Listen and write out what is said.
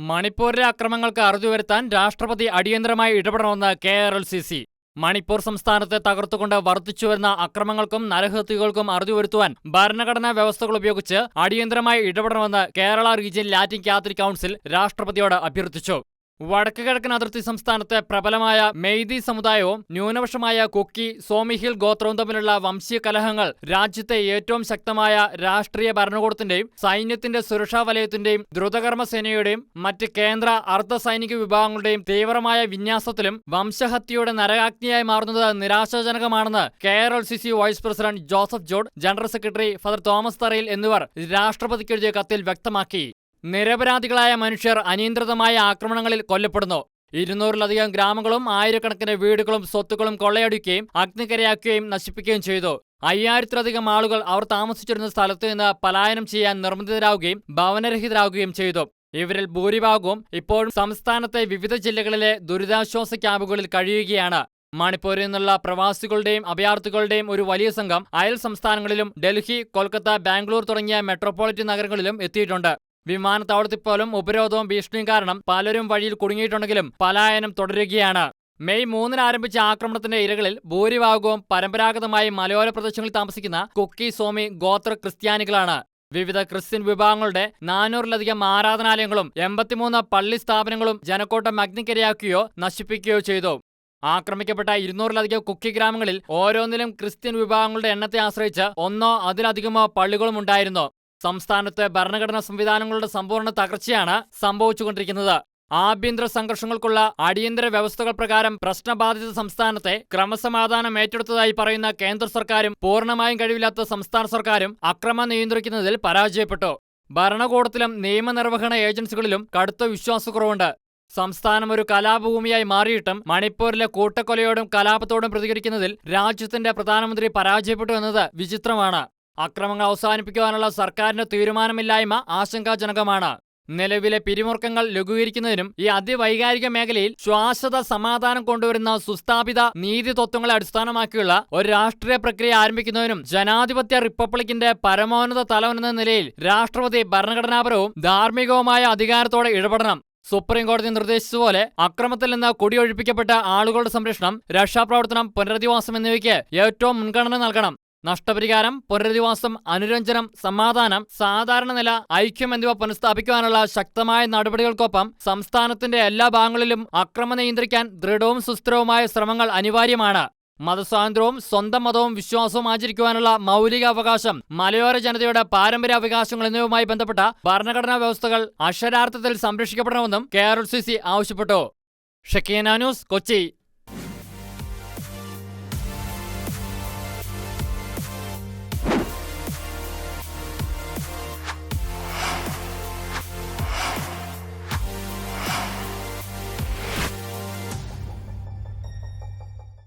മണിപ്പൂരിലെ അക്രമങ്ങൾക്ക് അറുതി വരുത്താൻ രാഷ്ട്രപതി അടിയന്തരമായി ഇടപെടണമെന്ന് KRLCC. മണിപ്പൂർ സംസ്ഥാനത്തെ തകർത്തുകൊണ്ട് വർദ്ധിച്ചുവരുന്ന അക്രമങ്ങൾക്കും നരഹത്യകൾക്കും അറുതി വരുത്തുവാൻ ഭരണഘടനാ വ്യവസ്ഥകൾ ഉപയോഗിച്ച് അടിയന്തരമായി ഇടപെടണമെന്ന് Kerala region Latin Catholic council രാഷ്ട്രപതിയോട് അഭ്യർത്ഥിച്ചു. വടക്ക് കിഴക്കൻ അതിർത്തി സംസ്ഥാനത്തെ പ്രബലമായ മെയ്തി സമുദായവും ന്യൂനപക്ഷമായ കുക്കി, സോമിഹിൽ ഗോത്രവും തമ്മിലുള്ള വംശീയ കലഹങ്ങൾ രാജ്യത്തെ ഏറ്റവും ശക്തമായ രാഷ്ട്രീയ ഭരണകൂടത്തിന്റെയും സൈന്യത്തിന്റെ സുരക്ഷാ വലയത്തിന്റെയും ദ്രുതകർമ്മ സേനയുടെയും മറ്റ് കേന്ദ്ര അർദ്ധ സൈനിക വിഭാഗങ്ങളുടെയും തീവ്രമായ വിന്യാസത്തിലും വംശഹത്യയുടെ നരകാഗ്നിയായി മാറുന്നത് നിരാശാജനകമാണെന്ന് KRLCC vice president Joseph George, general secretary father Thomas Tharayil എന്നിവർ രാഷ്ട്രപതിക്ക് എഴുതിയ കത്തിൽ വ്യക്തമാക്കി. നിരപരാധികളായ മനുഷ്യർ അനിയന്ത്രിതമായ ആക്രമണങ്ങളിൽ കൊല്ലപ്പെടുന്നു. 200-ലധികം ഗ്രാമങ്ങളും ആയിരക്കണക്കിന് വീടുകളും സ്വത്തുക്കളും കൊള്ളയടിക്കുകയും അഗ്നിക്കരയാക്കുകയും നശിപ്പിക്കുകയും ചെയ്തു. 5000-ലധികം ആളുകൾ അവർ താമസിച്ചിരുന്ന സ്ഥലത്ത് നിന്ന് പലായനം ചെയ്യാൻ നിർബന്ധിതരാകുകയും ഭവനരഹിതരാകുകയും ചെയ്തു. ഇവരിൽ ഭൂരിഭാഗവും ഇപ്പോഴും സംസ്ഥാനത്തെ വിവിധ ജില്ലകളിലെ ദുരിതാശ്വാസ ക്യാമ്പുകളിൽ കഴിയുകയാണ്. മണിപ്പൂരിൽ നിന്നുള്ള പ്രവാസികളുടെയും അഭയാർത്ഥികളുടെയും ഒരു വലിയ സംഘം അയൽ സംസ്ഥാനങ്ങളിലും ഡൽഹി, കൊൽക്കത്ത, ബാംഗ്ലൂർ തുടങ്ങിയ മെട്രോപൊളിറ്റൻ നഗരങ്ങളിലും എത്തിയിട്ടുണ്ട്. വിമാനത്താവളത്തിൽ പോലും ഉപരോധവും ഭീഷണിയും കാരണം പലരും വഴിയിൽ കുടുങ്ങിയിട്ടുണ്ടെങ്കിലും പലായനം തുടരുകയാണ്. മെയ് 3-ന് ആരംഭിച്ച ആക്രമണത്തിന്റെ ഇരകളിൽ ഭൂരിഭാഗവും പരമ്പരാഗതമായി മലയോര പ്രദേശങ്ങളിൽ താമസിക്കുന്ന കുക്കി, സോമി ഗോത്ര ക്രിസ്ത്യാനികളാണ്. വിവിധ ക്രിസ്ത്യൻ വിഭാഗങ്ങളുടെ 400-ലധികം ആരാധനാലയങ്ങളും 83 പള്ളി സ്ഥാപനങ്ങളും ജനക്കൂട്ടം അഗ്നിക്കിരയാക്കുകയോ നശിപ്പിക്കുകയോ ചെയ്തു. ആക്രമിക്കപ്പെട്ട 200-ലധികം കുക്കി ഗ്രാമങ്ങളിൽ ഓരോന്നിലും ക്രിസ്ത്യൻ വിഭാഗങ്ങളുടെ എണ്ണത്തെ ആശ്രയിച്ച് ഒന്നോ അതിലധികമോ പള്ളികളും ഉണ്ടായിരുന്നു. സംസ്ഥാനത്തെ ഭരണഘടനാ സംവിധാനങ്ങളുടെ സമ്പൂർണ്ണ തകർച്ചയാണ് സംഭവിച്ചുകൊണ്ടിരിക്കുന്നത്. ആഭ്യന്തര സംഘർഷങ്ങൾക്കുള്ള അടിയന്തര വ്യവസ്ഥകൾ പ്രകാരം പ്രശ്നബാധിത സംസ്ഥാനത്തെ ക്രമസമാധാനം ഏറ്റെടുത്തതായി പറയുന്ന കേന്ദ്ര സർക്കാരും പൂർണ്ണമായും കഴിവില്ലാത്ത സംസ്ഥാന സർക്കാരും അക്രമം നിയന്ത്രിക്കുന്നതിൽ പരാജയപ്പെട്ടു. ഭരണകൂടത്തിലും നിയമനിർവഹണ ഏജൻസികളിലും കടുത്ത വിശ്വാസക്കുറവുണ്ട്. സംസ്ഥാനം ഒരു കലാപഭൂമിയായി മാറിയിട്ടും മണിപ്പൂരിലെ കൂട്ടക്കൊലയോടും കലാപത്തോടും പ്രതികരിക്കുന്നതിൽ രാജ്യത്തിന്റെ പ്രധാനമന്ത്രി പരാജയപ്പെട്ടു എന്നത് വിചിത്രമാണ്. അക്രമങ്ങൾ അവസാനിപ്പിക്കുവാനുള്ള സർക്കാരിന്റെ തീരുമാനമില്ലായ്മ ആശങ്കാജനകമാണ്. നിലവിലെ പിരിമുറുക്കങ്ങൾ ലഘൂകരിക്കുന്നതിനും ഈ അതിവൈകാരിക മേഖലയിൽ ശാശ്വത സമാധാനം കൊണ്ടുവരുന്ന സുസ്ഥാപിത നീതി തത്വങ്ങളെ അടിസ്ഥാനമാക്കിയുള്ള ഒരു രാഷ്ട്രീയ പ്രക്രിയ ആരംഭിക്കുന്നതിനും ജനാധിപത്യ റിപ്പബ്ലിക്കിന്റെ പരമോന്നത തലവനെന്ന നിലയിൽ രാഷ്ട്രപതി ഭരണഘടനാപരവും ധാർമ്മികവുമായ അധികാരത്തോടെ ഇടപെടണം. സുപ്രീംകോടതി നിർദ്ദേശിച്ചതുപോലെ അക്രമത്തിൽ നിന്ന് കുടിയൊഴിപ്പിക്കപ്പെട്ട ആളുകളുടെ സംരക്ഷണം, രക്ഷാപ്രവർത്തനം, പുനരധിവാസം എന്നിവയ്ക്ക് ഏറ്റവും മുൻഗണന നൽകണം. നഷ്ടപരിഹാരം, പുനരധിവാസം, അനുരഞ്ജനം, സമാധാനം, സാധാരണ നില, ഐക്യം എന്നിവ പുനഃസ്ഥാപിക്കുവാനുള്ള ശക്തമായ നടപടികൾക്കൊപ്പം സംസ്ഥാനത്തിന്റെ എല്ലാ ഭാഗങ്ങളിലും അക്രമം നിയന്ത്രിക്കാൻ ദൃഢവും സുസ്ഥിരവുമായ ശ്രമങ്ങൾ അനിവാര്യമാണ്. മതസ്വാതന്ത്ര്യവും സ്വന്തം മതവും വിശ്വാസവും ആചരിക്കുവാനുള്ള മൗലിക അവകാശം, മലയോര ജനതയുടെ പാരമ്പര്യ അവകാശങ്ങൾ എന്നിവയുമായി ബന്ധപ്പെട്ട ഭരണഘടനാ വ്യവസ്ഥകൾ അക്ഷരാർത്ഥത്തിൽ സംരക്ഷിക്കപ്പെടണമെന്നും KRLCC ആവശ്യപ്പെട്ടു. Shekinah news, Kochi.